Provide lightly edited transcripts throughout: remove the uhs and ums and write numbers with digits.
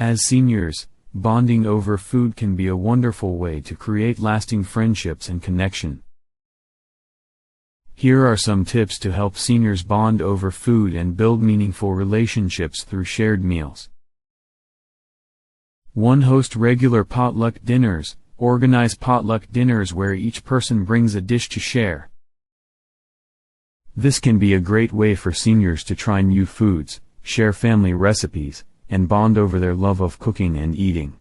As seniors, bonding over food can be a wonderful way to create lasting friendships and connection. Here are some tips to help seniors bond over food and build meaningful relationships through shared meals. 1. Host regular potluck dinners. Organize potluck dinners where each person brings a dish to share. This can be a great way for seniors to try new foods, share family recipes, and bond over their love of cooking and eating.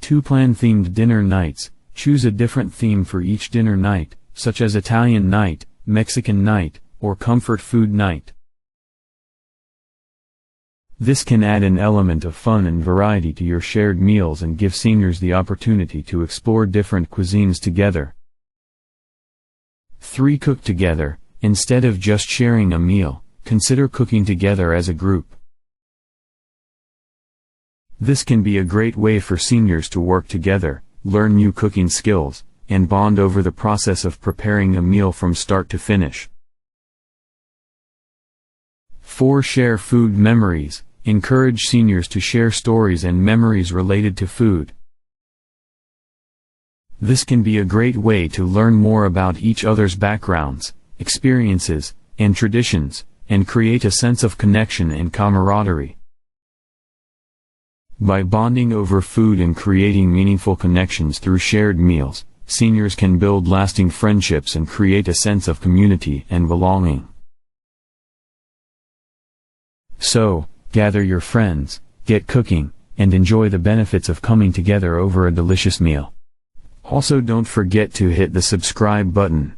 2. Plan themed dinner nights. Choose a different theme for each dinner night, such as Italian night, Mexican night, or comfort food night. This can add an element of fun and variety to your shared meals and give seniors the opportunity to explore different cuisines together. 3. Cook together. Instead of just sharing a meal, consider cooking together as a group. This can be a great way for seniors to work together, learn new cooking skills, and bond over the process of preparing a meal from start to finish. 4. Share food memories. Encourage seniors to share stories and memories related to food. This can be a great way to learn more about each other's backgrounds, experiences, and traditions, and create a sense of connection and camaraderie. By bonding over food and creating meaningful connections through shared meals, seniors can build lasting friendships and create a sense of community and belonging. So, gather your friends, get cooking, and enjoy the benefits of coming together over a delicious meal. Also, don't forget to hit the subscribe button.